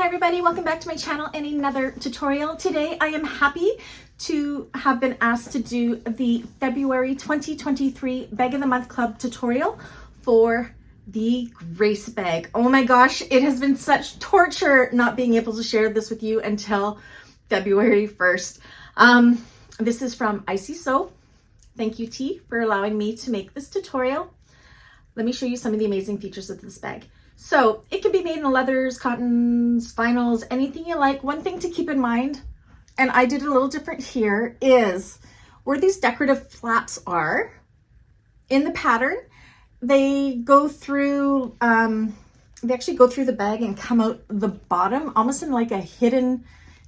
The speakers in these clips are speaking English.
everybody, welcome back to my channel and another tutorial. Today I am happy to have been asked to do the February 2023 Bag of the Month Club tutorial for the Grace bag. Oh my gosh, it has been such torture not being able to share this with you until February 1st. This is from Icy Sew. Thank you, T, for allowing me to make this tutorial. Let me show you some of the amazing features of this bag. So it can be made in leathers, cottons, vinyls, anything you like. One thing to keep in mind, and I did it a little different here, is where these decorative flaps are in the pattern, they go through, they actually go through the bag and come out the bottom, almost in like a hidden,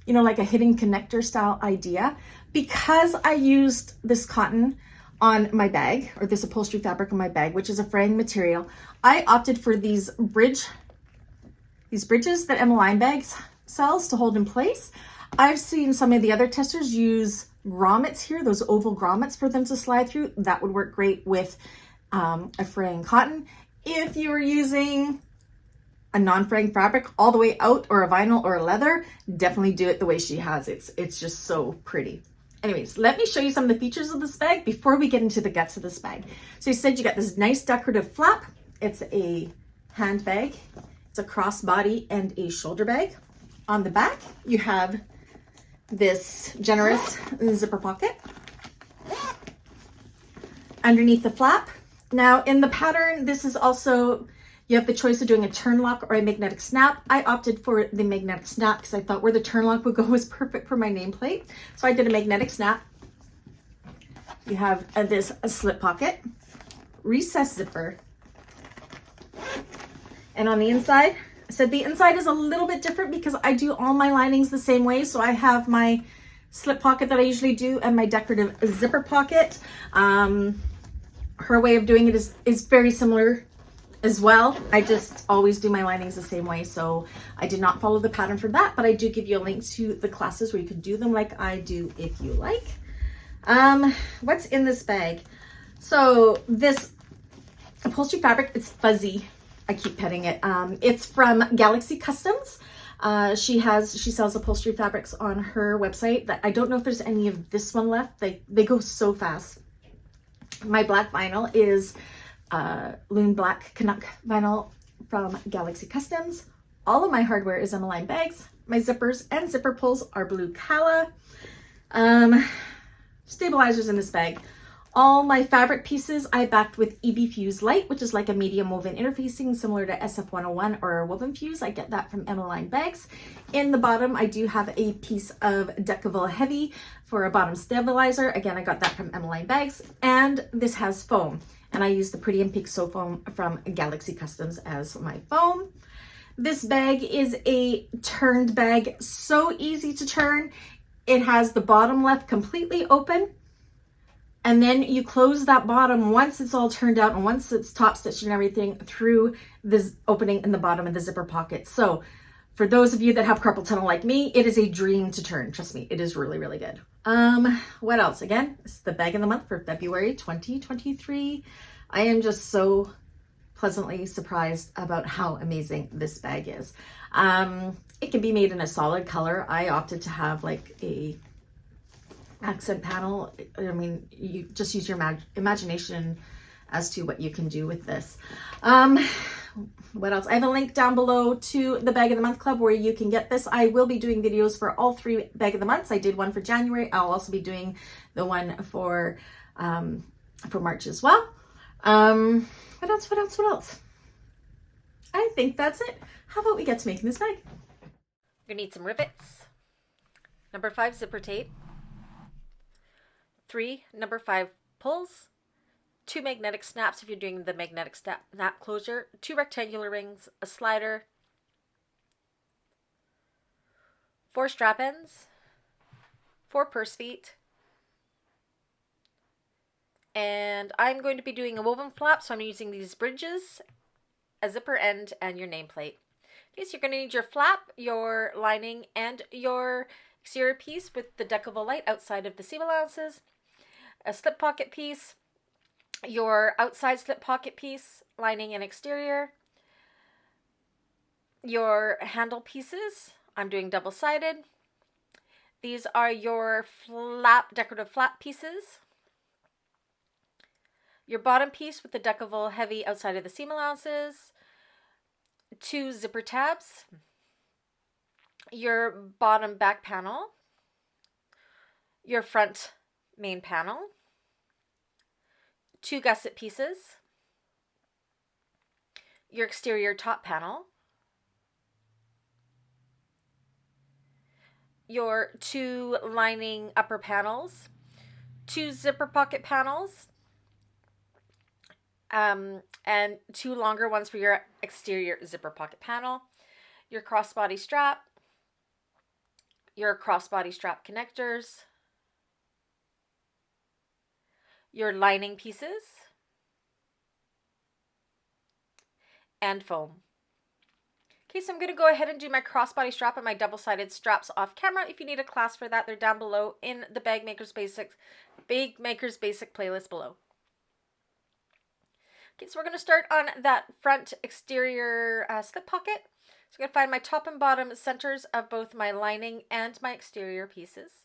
you know, like a hidden connector style idea. Because I used this cotton on my bag, or this upholstery fabric on my bag, which is a fraying material, I opted for these bridges that Emmaline bags sells to hold in place. I've seen some of the other testers use grommets here, those oval grommets for them to slide through. That would work great with a fraying cotton. If you were using a non-fraying fabric all the way out, or a vinyl or a leather, definitely do it the way she has. It's just so pretty. Anyways, let me show you some of the features of this bag before we get into the guts of this bag. So you said you got this nice decorative flap. It's a handbag. It's a crossbody and a shoulder bag. On the back, you have this generous zipper pocket. Underneath the flap. Now in the pattern, this is also, you have the choice of doing a turn lock or a magnetic snap. I opted for the magnetic snap because I thought where the turn lock would go was perfect for my nameplate. So I did a magnetic snap. You have this slip pocket, recessed zipper. And on the inside, I said the inside is a little bit different because I do all my linings the same way. So I have my slip pocket that I usually do and my decorative zipper pocket. Her way of doing it is very similar as well. I just always do my linings the same way, so I did not follow the pattern for that, but I do give you a link to the classes where you can do them like I do if you like. What's in this bag? So this upholstery fabric, it's fuzzy. I keep petting it. It's from Galaxy Kustoms. She sells upholstery fabrics on her website. That I don't know if there's any of this one left. They go so fast. My black vinyl is Loon Black Canuck Vinyl from Galaxy Customs. All of my hardware is Emmaline bags. My zippers and zipper pulls are blue Calla. Stabilizers in this bag. All my fabric pieces I backed with Fuse Lite, which is like a medium woven interfacing similar to SF101 or Woven Fuse. I get that from Emmaline bags. In the bottom, I do have a piece of Decovil Heavy for a bottom stabilizer. Again, I got that from Emmaline bags. And this has foam. And I use the Pretty and Peak Sew Foam from Galaxy Customs as my foam. This bag is a turned bag, so easy to turn. It has the bottom left completely open, and then you close that bottom once it's all turned out and once it's top stitched and everything through this opening in the bottom of the zipper pocket. So for those of you that have carpal tunnel like me, it is a dream to turn. Trust me, it is really, really good. What else? Again, it's the bag of the month for February 2023. I am just so pleasantly surprised about how amazing this bag is. It can be made in a solid color. I opted to have like a accent panel. I mean, you just use your imagination as to what you can do with this. What else? I have a link down below to the Bag of the Month Club where you can get this. I will be doing videos for all 3 Bag of the Months. I did one for January. I'll also be doing the one for March as well. What else? I think that's it. How about we get to making this bag? You're gonna need some rivets, number 5 zipper tape, 3 number 5 pulls, 2 magnetic snaps if you're doing the magnetic snap closure, 2 rectangular rings, a slider, 4 strap ends, 4 purse feet, and I'm going to be doing a woven flap, so I'm using these bridges, a zipper end, and your nameplate. Okay, so you're going to need your flap, your lining, and your exterior piece with the Decovil Light outside of the seam allowances, a slip pocket piece, your outside slip pocket piece, lining and exterior, your handle pieces. I'm doing double-sided. These are your decorative flap pieces. Your bottom piece with the Decovil Heavy outside of the seam allowances. 2 zipper tabs. Your bottom back panel. Your front main panel. 2 gusset pieces. Your exterior top panel. Your 2 lining upper panels, 2 zipper pocket panels, and 2 longer ones for your exterior zipper pocket panel, your crossbody strap, your crossbody strap connectors, your lining pieces, and foam. Okay, so I'm going to go ahead and do my crossbody strap and my double-sided straps off camera. If you need a class for that, they're down below in the Bag Maker's Basic playlist below. Okay, so we're going to start on that front exterior slip pocket. So I'm going to find my top and bottom centers of both my lining and my exterior pieces.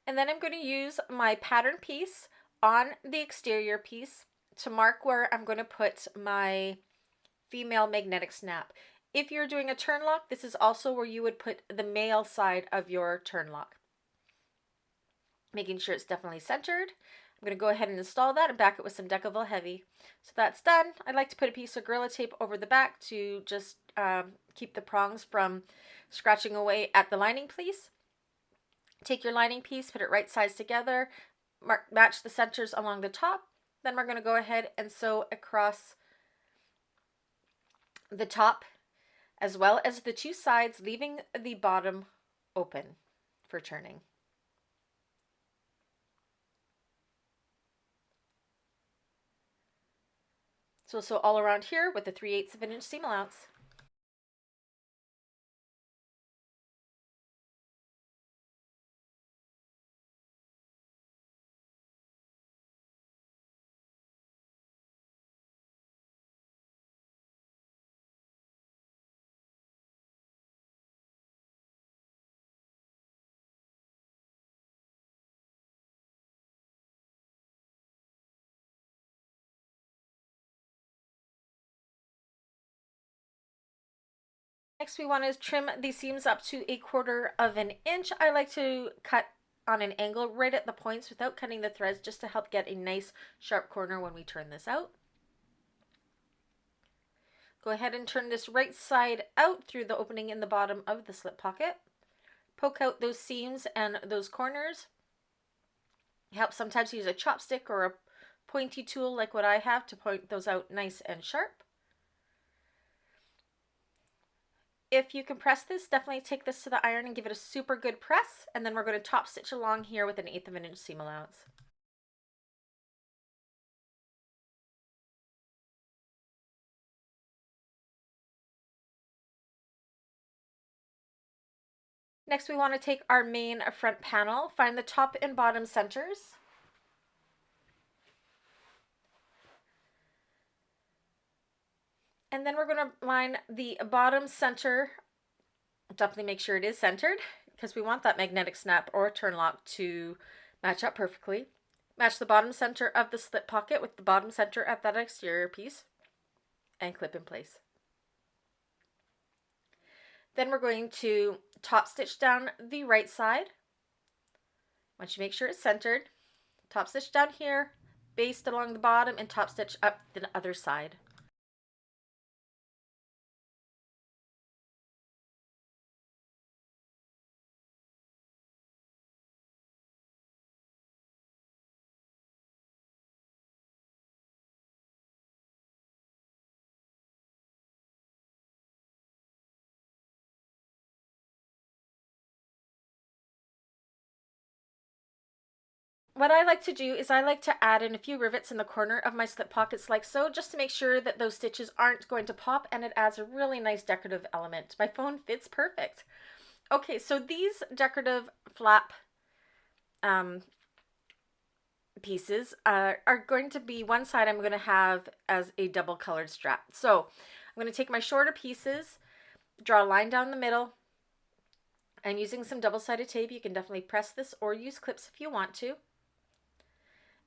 And then I'm going to use my pattern piece on the exterior piece to mark where I'm going to put my female magnetic snap. If you're doing a turn lock, this is also where you would put the male side of your turn lock. Making sure it's definitely centered. I'm going to go ahead and install that and back it with some Decovil Heavy. So that's done. I like to put a piece of Gorilla Tape over the back to just keep the prongs from scratching away at the lining piece. Take your lining piece, put it right sides together, match the centers along the top. Then we're going to go ahead and sew across the top as well as the 2 sides, leaving the bottom open for turning. So sew all around here with the 3/8 of an inch seam allowance. Next we want to trim the seams up to 1/4 of an inch. I like to cut on an angle right at the points without cutting the threads, just to help get a nice sharp corner when we turn this out. Go ahead and turn this right side out through the opening in the bottom of the slip pocket. Poke out those seams and those corners. It helps sometimes to use a chopstick or a pointy tool like what I have to point those out nice and sharp. If you can press this, definitely take this to the iron and give it a super good press, and then we're going to top stitch along here with an 1/8 of an inch seam allowance. Next we want to take our main front panel, find the top and bottom centers. And then we're going to line the bottom center. Definitely make sure it is centered, because we want that magnetic snap or turn lock to match up perfectly. Match the bottom center of the slip pocket with the bottom center of that exterior piece and clip in place. Then we're going to top stitch down the right side. Once you make sure it's centered, top stitch down here, baste along the bottom, and top stitch up the other side. What I like to do is I like to add in a few rivets in the corner of my slip pockets like so, just to make sure that those stitches aren't going to pop, and it adds a really nice decorative element. My phone fits perfect. Okay, so these decorative flap pieces are going to be, one side I'm going to have as a double colored strap. So I'm going to take my shorter pieces, draw a line down the middle. I'm using some double-sided tape. You can definitely press this or use clips if you want to.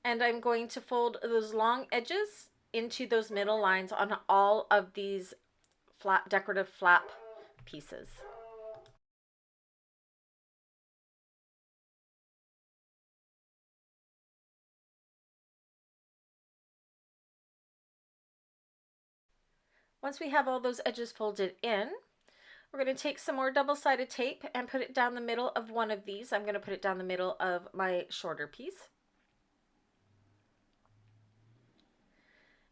And I'm going to fold those long edges into those middle lines on all of these flat decorative flap pieces. Once we have all those edges folded in, we're going to take some more double-sided tape and put it down the middle of one of these. I'm going to put it down the middle of my shorter piece.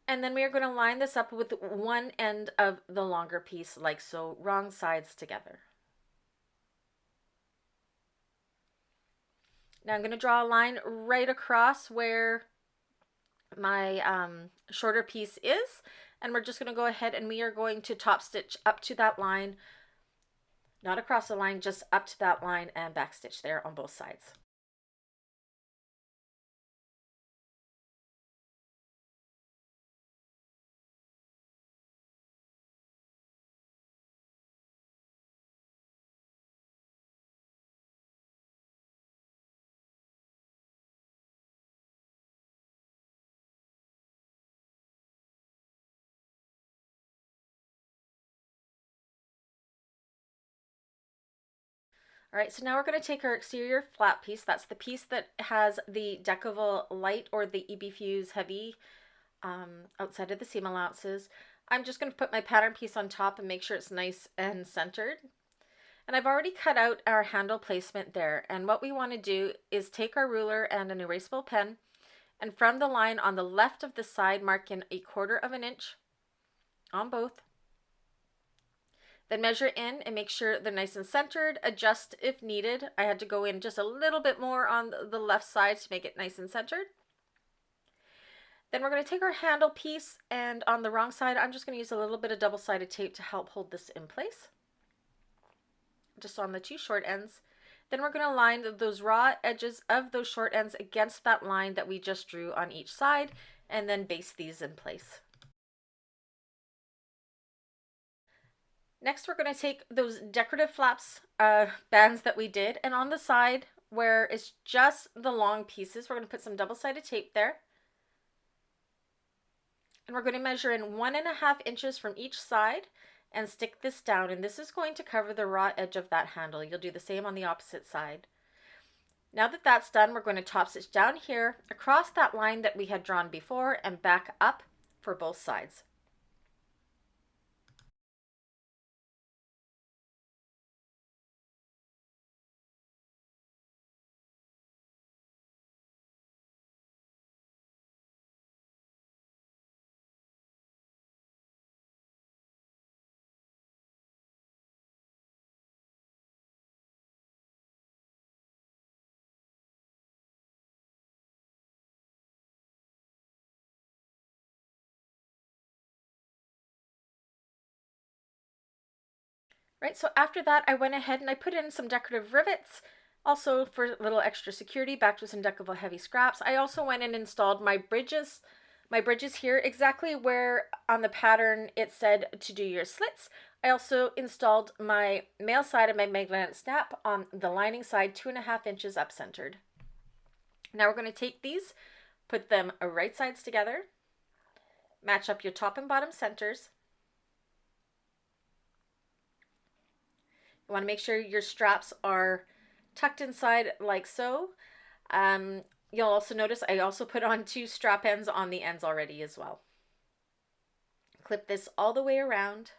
And then we are going to line this up with one end of the longer piece, like so, wrong sides together. Now I'm going to draw a line right across where my shorter piece is, and we're just going to go ahead and we are going to top stitch up to that line, not across the line, just up to that line, and back stitch there on both sides. All right, so now we're going to take our exterior flat piece. That's the piece that has the Decovil Light or the Fuse Heavy outside of the seam allowances. I'm just going to put my pattern piece on top and make sure it's nice and centered. And I've already cut out our handle placement there. And what we want to do is take our ruler and an erasable pen, and from the line on the left of the side, mark in 1/4 of an inch on both. Then measure in and make sure they're nice and centered. Adjust if needed. I had to go in just a little bit more on the left side to make it nice and centered. Then we're going to take our handle piece, and on the wrong side, I'm just going to use a little bit of double-sided tape to help hold this in place, just on the two short ends. Then we're going to line those raw edges of those short ends against that line that we just drew on each side, and then base these in place. Next, we're going to take those decorative flaps bands that we did, and on the side where it's just the long pieces, we're going to put some double-sided tape there. And we're going to measure in 1.5 inches from each side and stick this down, and this is going to cover the raw edge of that handle. You'll do the same on the opposite side. Now that that's done, we're going to top stitch down here across that line that we had drawn before and back up for both sides. Right, so after that, I went ahead and I put in some decorative rivets, also for a little extra security, backed with some Decovil Heavy scraps. I also went and installed my bridges here exactly where on the pattern it said to do your slits. I also installed my male side of my magnetic snap on the lining side, 2.5 inches up centered. Now we're going to take these, put them right sides together, match up your top and bottom centers. You want to make sure your straps are tucked inside like so. You'll also notice I also put on 2 strap ends on the ends already as well. Clip this all the way around.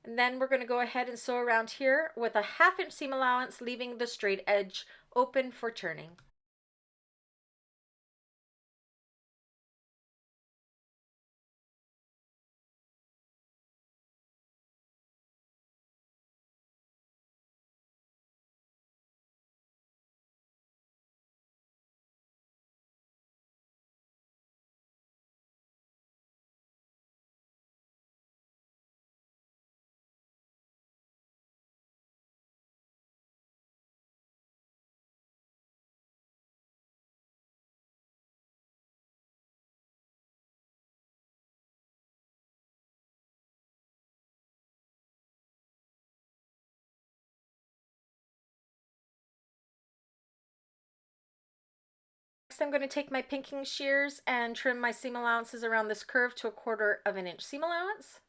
And then we're going to go ahead and sew around here with a 1/2 inch seam allowance, leaving the straight edge open for turning. Next, I'm going to take my pinking shears and trim my seam allowances around this curve to 1/4 inch seam allowance.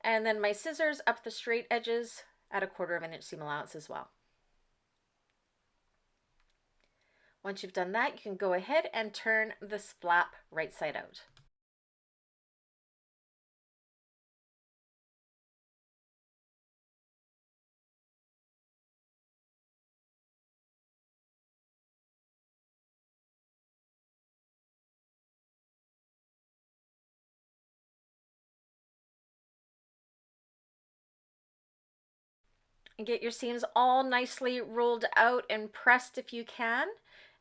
And then my scissors up the straight edges at 1/4 inch seam allowance as well. Once you've done that, you can go ahead and turn this flap right side out. And get your seams all nicely rolled out and pressed if you can.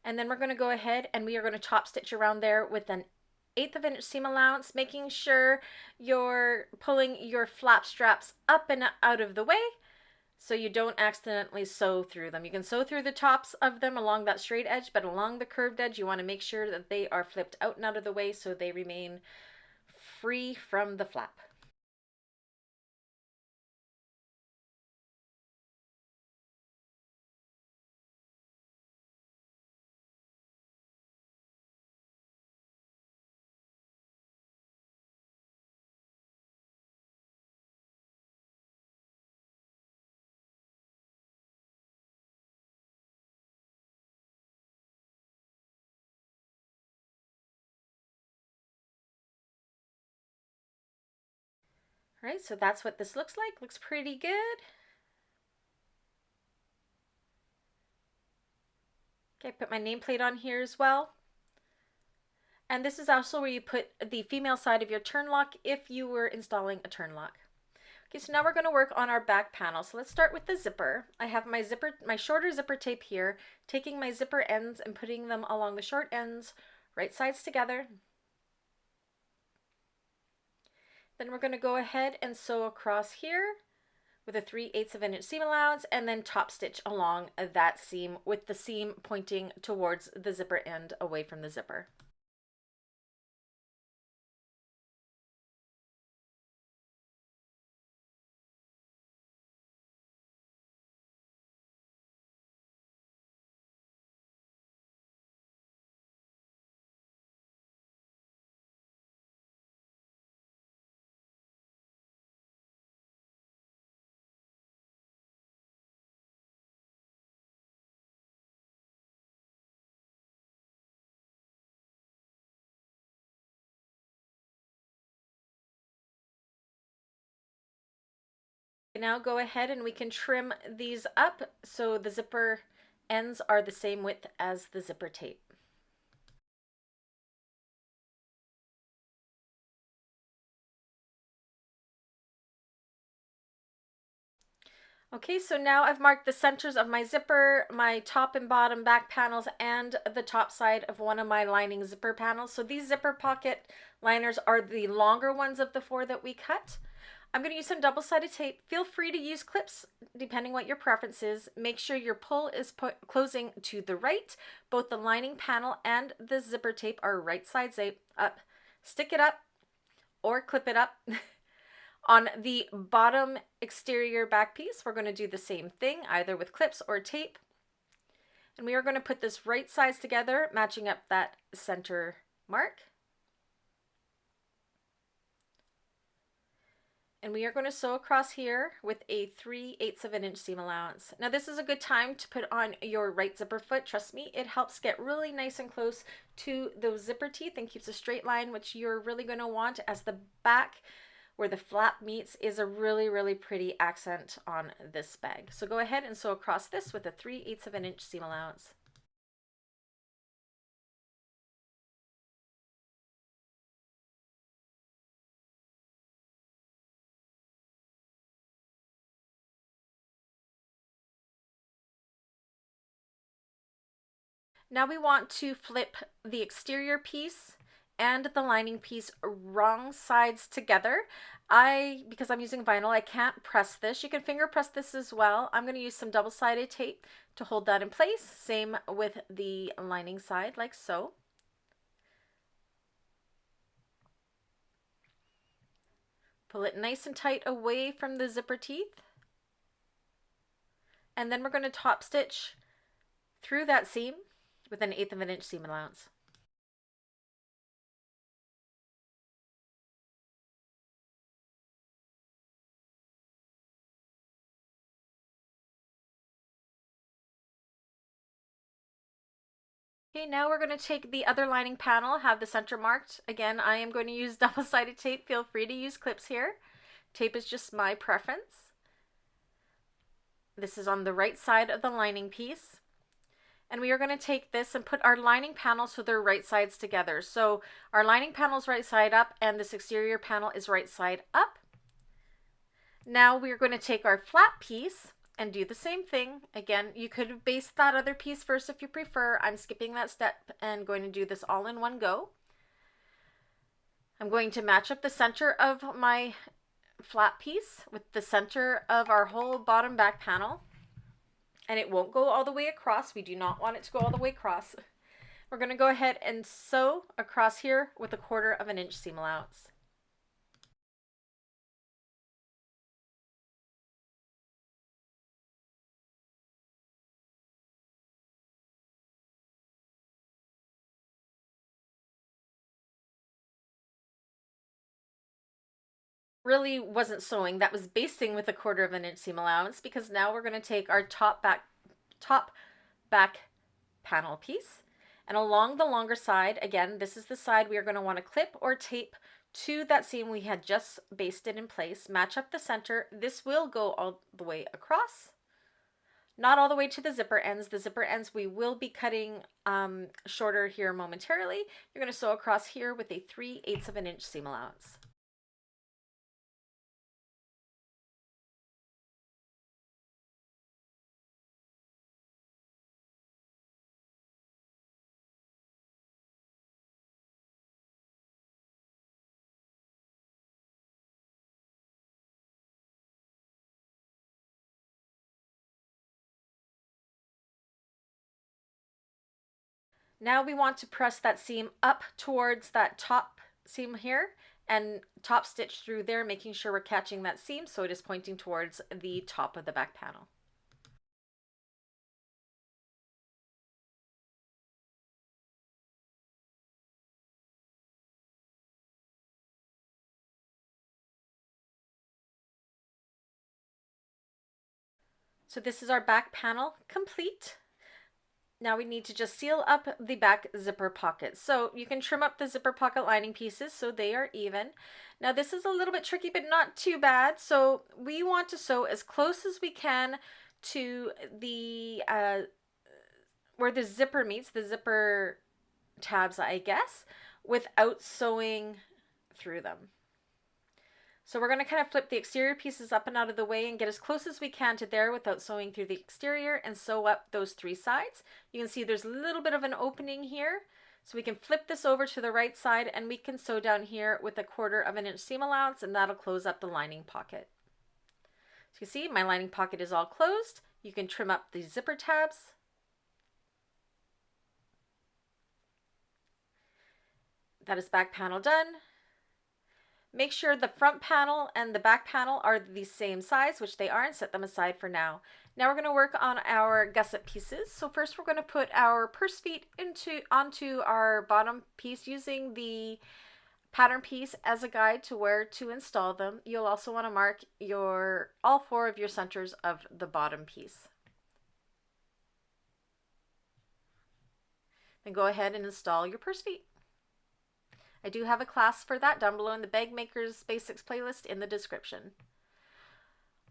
And then we're going to go ahead and we are going to top stitch around there with an 1/8 inch seam allowance, making sure you're pulling your flap straps up and out of the way so you don't accidentally sew through them. You can sew through the tops of them along that straight edge, but along the curved edge you want to make sure that they are flipped out and out of the way so they remain free from the flap. All right, so that's what this looks like. Looks pretty good. Okay, put my nameplate on here as well. And this is also where you put the female side of your turn lock if you were installing a turn lock. Okay, so now we're going to work on our back panel. So let's start with the zipper. I have my shorter zipper tape here, taking my zipper ends and putting them along the short ends, right sides together. Then we're going to go ahead and sew across here with a 3/8 inch seam allowance and then top stitch along that seam with the seam pointing towards the zipper end away from the zipper. Now go ahead and we can trim these up so the zipper ends are the same width as the zipper tape. Okay, so now I've marked the centers of my zipper, my top and bottom back panels, and the top side of one of my lining zipper panels. So these zipper pocket liners are the longer ones of the 4 that we cut. I'm going to use some double-sided tape. Feel free to use clips depending what your preference is. Make sure your pull is closing to the right. Both the lining panel and the zipper tape are right sides up. Stick it up or clip it up. On the bottom exterior back piece, we're going to do the same thing, either with clips or tape. And we are going to put this right sides together, matching up that center mark. And we are going to sew across here with a 3/8 inch seam allowance. Now this is a good time to put on your right zipper foot. Trust me, it helps get really nice and close to those zipper teeth and keeps a straight line, which you're really going to want, as the back where the flap meets is a really, really pretty accent on this bag. So go ahead and sew across this with a 3/8 inch seam allowance. Now we want to flip the exterior piece and the lining piece wrong sides together. Because I'm using vinyl, I can't press this. You can finger press this as well. I'm going to use some double-sided tape to hold that in place. Same with the lining side, like so. Pull it nice and tight away from the zipper teeth. And then we're going to top stitch through that seam with an 1/8 of an inch seam allowance. Okay, now we're going to take the other lining panel, have the center marked. Again, I am going to use double-sided tape. Feel free to use clips here. Tape is just my preference. This is on the right side of the lining piece. And we are going to take this and put our lining panel so they're right sides together. So our lining panel is right side up and this exterior panel is right side up. Now we are going to take our flat piece and do the same thing. Again, you could have based that other piece first if you prefer. I'm skipping that step and going to do this all in one go. I'm going to match up the center of my flat piece with the center of our whole bottom back panel. And it won't go all the way across. We do not want it to go all the way across. We're going to go ahead and sew across here with a 1/4 of an inch seam allowance. Really wasn't sewing, that was basting with a 1/4 of an inch seam allowance, because now we're going to take our top back panel piece, and along the longer side, again, this is the side we are going to want to clip or tape to that seam we had just basted in place. Match up the center. This will go all the way across, not all the way to the zipper ends. The zipper ends we will be cutting shorter here momentarily. You're going to sew across here with a 3/8 of an inch seam allowance. Now we want to press that seam up towards that top seam here and top stitch through there, making sure we're catching that seam so it is pointing towards the top of the back panel. So this is our back panel complete. Now we need to just seal up the back zipper pockets. So you can trim up the zipper pocket lining pieces so they are even. Now this is a little bit tricky, but not too bad. So we want to sew as close as we can to the where the zipper meets, the zipper tabs, I guess, without sewing through them. So we're going to kind of flip the exterior pieces up and out of the way and get as close as we can to there without sewing through the exterior, and sew up those 3 sides. You can see there's a little bit of an opening here. So we can flip this over to the right side and we can sew down here with a 1/4 of an inch seam allowance, and that'll close up the lining pocket. So you see my lining pocket is all closed. You can trim up the zipper tabs. That is back panel done. Make sure the front panel and the back panel are the same size, which they are, and set them aside for now. Now we're going to work on our gusset pieces. So first we're going to put our purse feet onto our bottom piece using the pattern piece as a guide to where to install them. You'll also want to mark all 4 of your centers of the bottom piece. Then go ahead and install your purse feet. I do have a class for that down below in the Bag Makers Basics playlist in the description.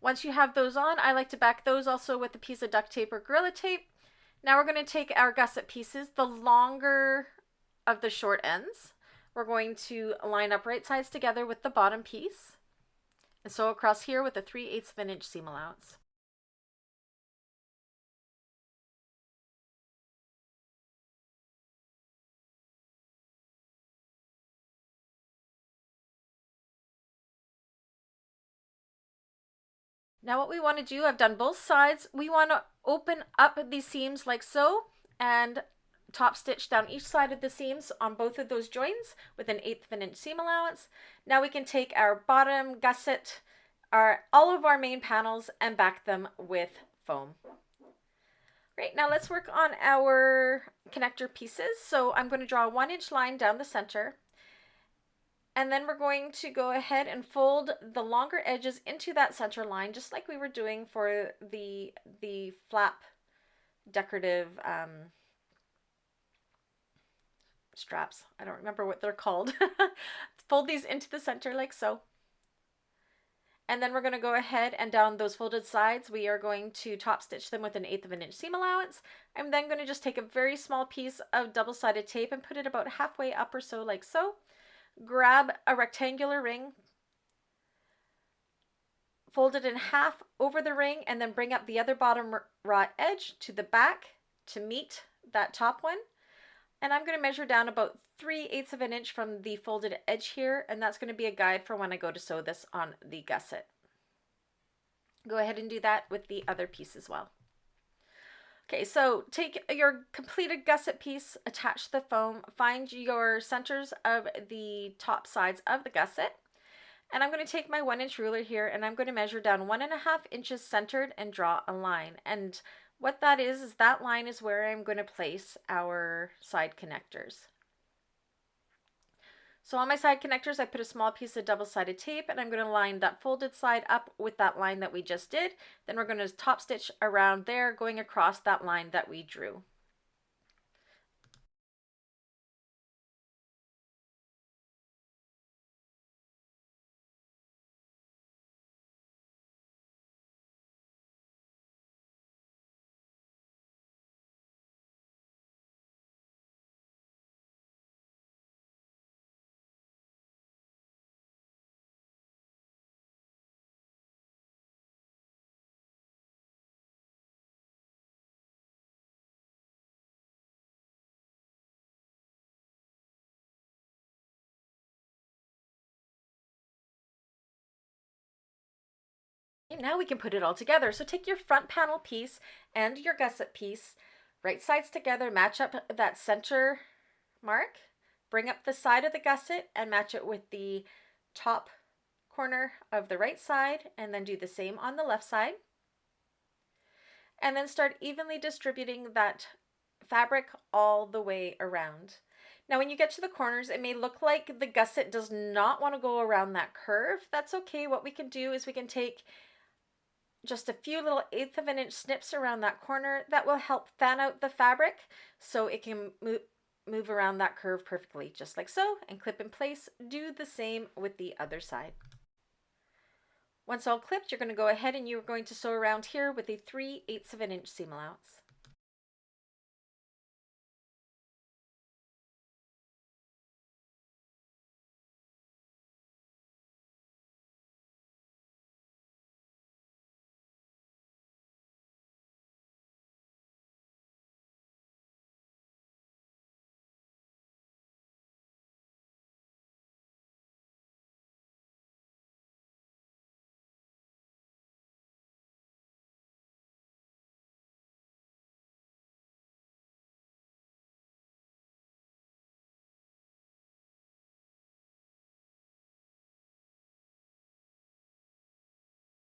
Once you have those on, I like to back those also with a piece of duct tape or Gorilla Tape. Now we're going to take our gusset pieces, the longer of the short ends. We're going to line up right sides together with the bottom piece and sew across here with a 3/8 of an inch seam allowance. Now what we want to do, I've done both sides. We want to open up these seams like so and top stitch down each side of the seams on both of those joins with an 1/8 of an inch seam allowance. Now we can take our bottom gusset, all of our main panels, and back them with foam. Great, now let's work on our connector pieces. So I'm going to draw a 1-inch line down the center, and then we're going to go ahead and fold the longer edges into that center line, just like we were doing for the flap decorative straps. I don't remember what they're called. Fold these into the center like so. And then we're going to go ahead and down those folded sides, we are going to top stitch them with an 1/8 of an inch seam allowance. I'm then going to just take a very small piece of double-sided tape and put it about halfway up or so, like so. Grab a rectangular ring, fold it in half over the ring, and then bring up the other bottom raw edge to the back to meet that top one. And I'm going to measure down about 3/8 of an inch from the folded edge here, and that's going to be a guide for when I go to sew this on the gusset. Go ahead and do that with the other piece as well. Okay, so take your completed gusset piece, attach the foam, find your centers of the top sides of the gusset, and I'm going to take my 1-inch ruler here and I'm going to measure down 1.5 inches centered and draw a line. And what that is that line is where I'm going to place our side connectors. So on my side connectors, I put a small piece of double-sided tape, and I'm going to line that folded side up with that line that we just did. Then we're going to top stitch around there, going across that line that we drew. And now we can put it all together. So take your front panel piece and your gusset piece, right sides together, match up that center mark, bring up the side of the gusset and match it with the top corner of the right side, and then do the same on the left side. And then start evenly distributing that fabric all the way around. Now when you get to the corners, it may look like the gusset does not want to go around that curve. That's okay. What we can do is we can take just a few little 1/8 of an inch snips around that corner. That will help fan out the fabric so it can move around that curve perfectly, just like so, and clip in place. Do the same with the other side. Once all clipped, you're going to go ahead and you're going to sew around here with a 3/8 of an inch seam allowance.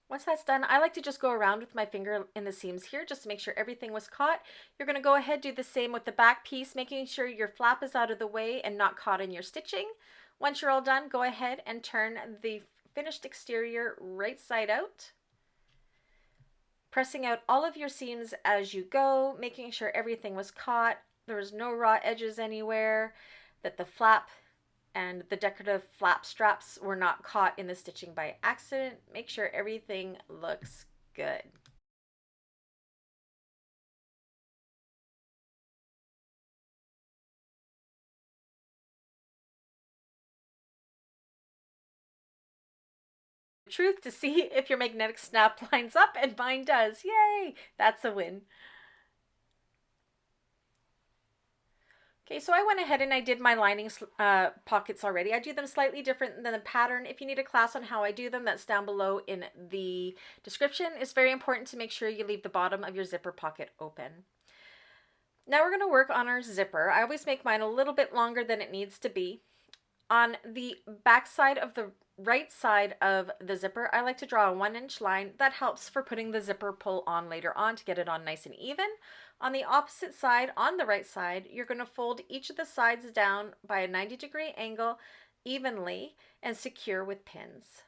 Once that's done, I like to just go around with my finger in the seams here just to make sure everything was caught. You're going to go ahead, do the same with the back piece, making sure your flap is out of the way and not caught in your stitching. Once you're all done, go ahead and turn the finished exterior right side out, pressing out all of your seams as you go, making sure everything was caught, there was no raw edges anywhere, that the flap and the decorative flap straps were not caught in the stitching by accident. Make sure everything looks good. Truth to see if your magnetic snap lines up, and mine does. Yay! That's a win. Okay, so I went ahead and I did my lining pockets already. I do them slightly different than the pattern. If you need a class on how I do them, that's down below in the description. It's very important to make sure you leave the bottom of your zipper pocket open. Now we're going to work on our zipper. I always make mine a little bit longer than it needs to be. On the back side of the right side of the zipper, I like to draw a 1-inch line. That helps for putting the zipper pull on later on to get it on nice and even. On the opposite side, on the right side, you're going to fold each of the sides down by a 90-degree angle evenly and secure with pins.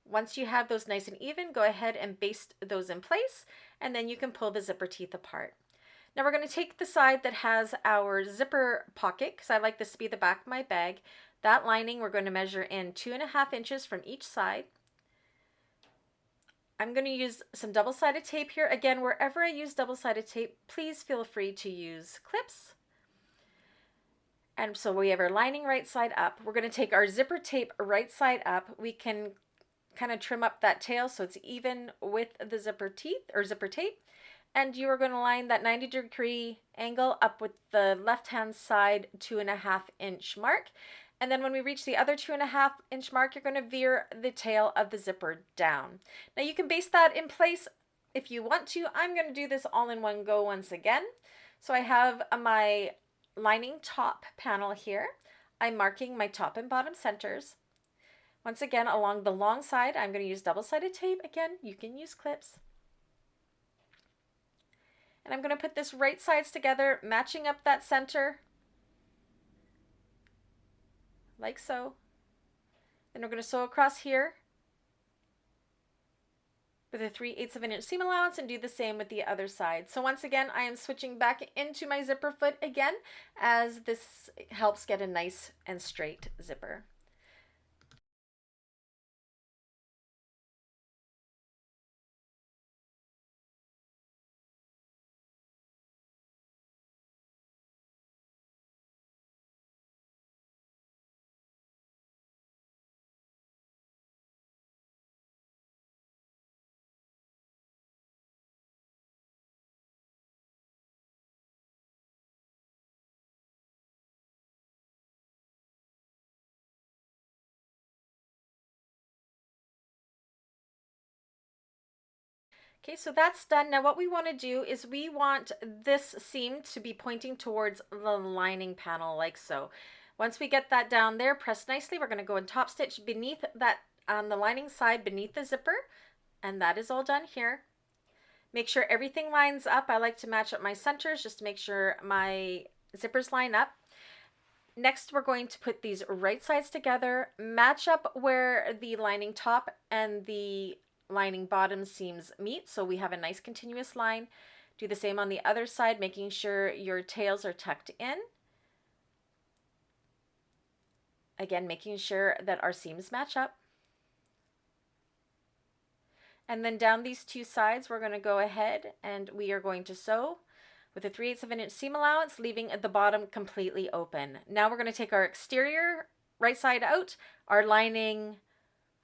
Once you have those nice and even, go ahead and baste those in place, and then you can pull the zipper teeth apart. Now we're going to take the side that has our zipper pocket, because I like this to be the back of my bag. That lining we're going to measure in 2.5 inches from each side. I'm going to use some double-sided tape here. Again, wherever I use double-sided tape, please feel free to use clips. And so we have our lining right side up. We're going to take our zipper tape right side up. We can kind of trim up that tail so it's even with the zipper teeth or zipper tape. And you are going to line that 90-degree angle up with the left-hand side 2.5-inch mark. And then when we reach the other 2.5-inch mark, you're going to veer the tail of the zipper down. Now you can baste that in place if you want to. I'm going to do this all in one go once again. So I have my lining top panel here. I'm marking my top and bottom centers. Once again, along the long side, I'm going to use double-sided tape. Again, you can use clips. And I'm going to put this right sides together, matching up that center, like so. Then we're going to sew across here with a 3/8 of an inch seam allowance and do the same with the other side. So once again, I am switching back into my zipper foot again, as this helps get a nice and straight zipper. Okay, so that's done. Now what we want to do is we want this seam to be pointing towards the lining panel like so. Once we get that down there, pressed nicely, we're going to go and top stitch beneath that on the lining side beneath the zipper, and that is all done here. Make sure everything lines up. I like to match up my centers just to make sure my zippers line up. Next, we're going to put these right sides together, match up where the lining top and the lining bottom seams meet, so we have a nice continuous line. Do the same on the other side, making sure your tails are tucked in. Again, making sure that our seams match up. And then down these two sides, we're going to go ahead and we are going to sew with a 3/8 of an inch seam allowance, leaving the bottom completely open. Now we're going to take our exterior right side out, our lining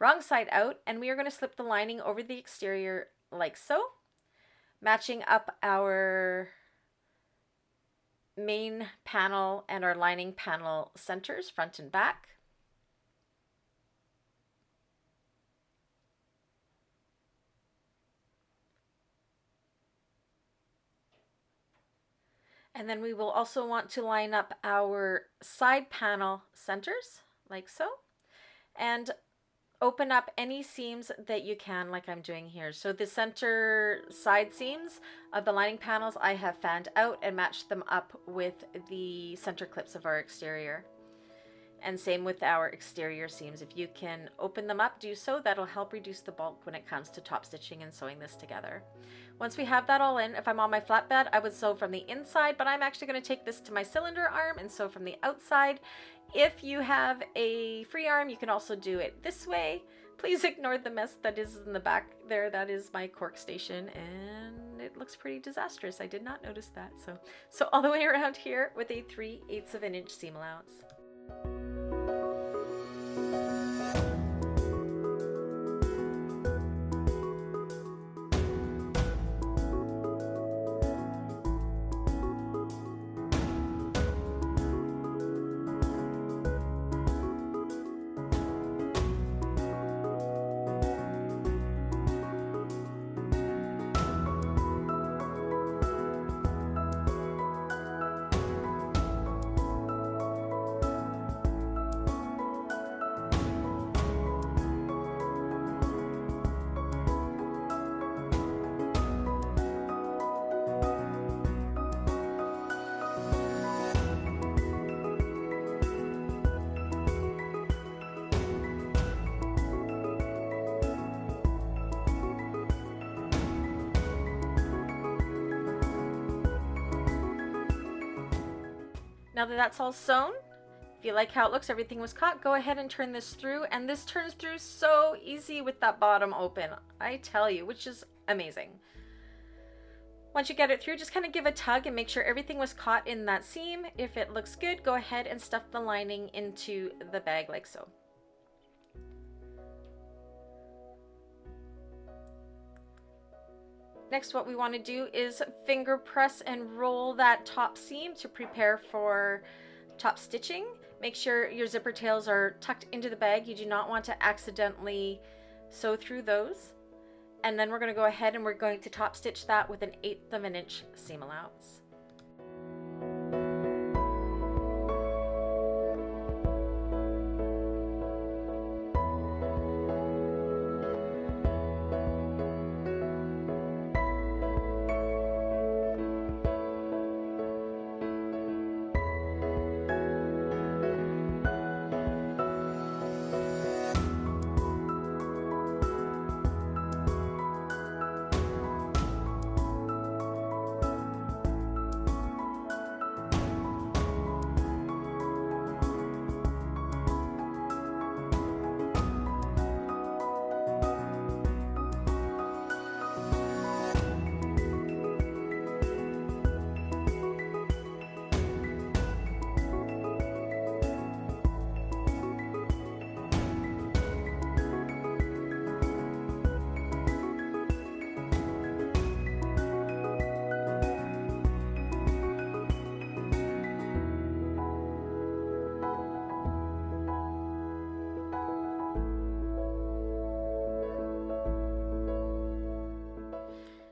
wrong side out, and we are going to slip the lining over the exterior like so, matching up our main panel and our lining panel centers front and back. And then we will also want to line up our side panel centers like so, and open up any seams that you can, like I'm doing here. So the center side seams of the lining panels, I have fanned out and matched them up with the center clips of our exterior. And same with our exterior seams. If you can open them up, do so. That'll help reduce the bulk when it comes to top stitching and sewing this together. Once we have that all in, if I'm on my flatbed, I would sew from the inside, but I'm actually going to take this to my cylinder arm and sew from the outside. If you have a free arm, you can also do it this way. Please ignore the mess that is in the back there. That is my cork station, and it looks pretty disastrous. I did not notice that. So all the way around here with a 3/8 of an inch seam allowance. Now that that's all sewn, if you like how it looks, everything was caught, go ahead and turn this through, and this turns through so easy with that bottom open, I tell you, which is amazing. Once you get it through, just kind of give a tug and make sure everything was caught in that seam. If it looks good, go ahead and stuff the lining into the bag like so. Next, what we want to do is finger press and roll that top seam to prepare for top stitching. Make sure your zipper tails are tucked into the bag. You do not want to accidentally sew through those. And then we're going to go ahead and we're going to top stitch that with 1/8 of an inch seam allowance.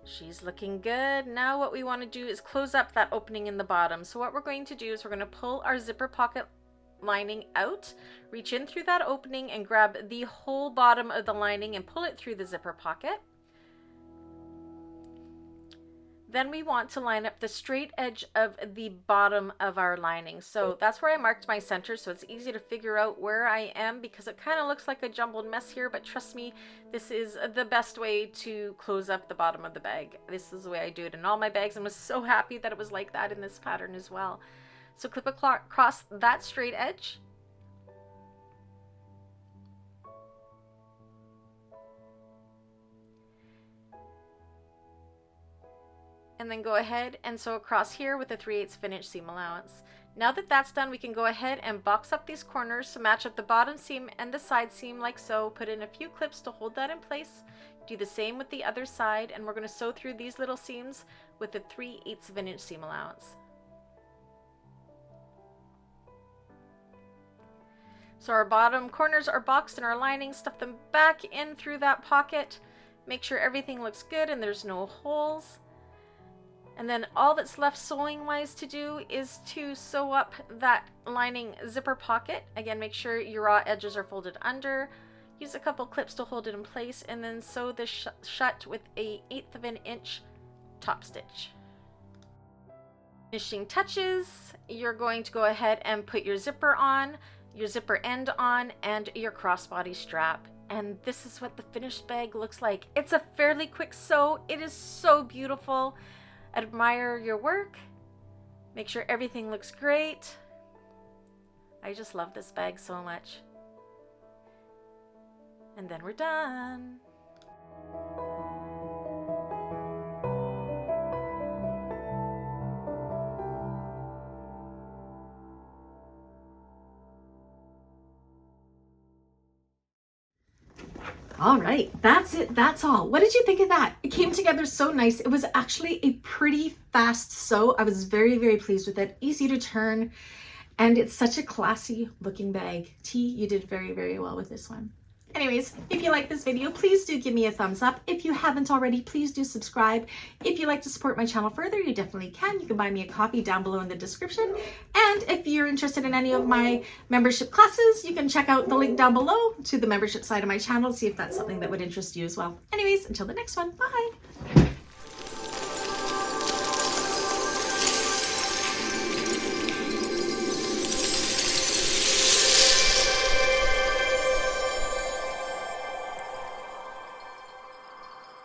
She's looking good. Now what we want to do is close up that opening in the bottom. So what we're going to do is we're going to pull our zipper pocket lining out, reach in through that opening and grab the whole bottom of the lining and pull it through the zipper pocket. Then we want to line up the straight edge of the bottom of our lining. So that's where I marked my center, so it's easy to figure out where I am because it kind of looks like a jumbled mess here, but trust me, this is the best way to close up the bottom of the bag. This is the way I do it in all my bags and was so happy that it was like that in this pattern as well. So clip across that straight edge. And then go ahead and sew across here with a 3/8 of an inch seam allowance. Now that that's done, we can go ahead and box up these corners to match up the bottom seam and the side seam like so. Put in a few clips to hold that in place. Do the same with the other side, and we're going to sew through these little seams with a 3/8 of an inch seam allowance. So our bottom corners are boxed in our lining. Stuff them back in through that pocket. Make sure everything looks good and there's no holes. And then all that's left sewing wise to do is to sew up that lining zipper pocket. Again, make sure your raw edges are folded under. Use a couple clips to hold it in place and then sew this shut with a 1/8 of an inch top stitch. Finishing touches, you're going to go ahead and put your zipper on, your zipper end on, and your crossbody strap. And this is what the finished bag looks like. It's a fairly quick sew. It is so beautiful. Admire your work. Make sure everything looks great. I just love this bag so much. And then we're done. All right, that's it, that's all. What did you think of that? It came together so nice. It was actually a pretty fast sew. I was very, very pleased with it. Easy to turn, and it's such a classy looking bag. T, you did very, very well with this one. Anyways, if you like this video, please do give me a thumbs up. If you haven't already, please do subscribe. If you'd like to support my channel further, you definitely can. You can buy me a copy down below in the description. And if you're interested in any of my membership classes, you can check out the link down below to the membership side of my channel, see if that's something that would interest you as well. Anyways, until the next one, bye.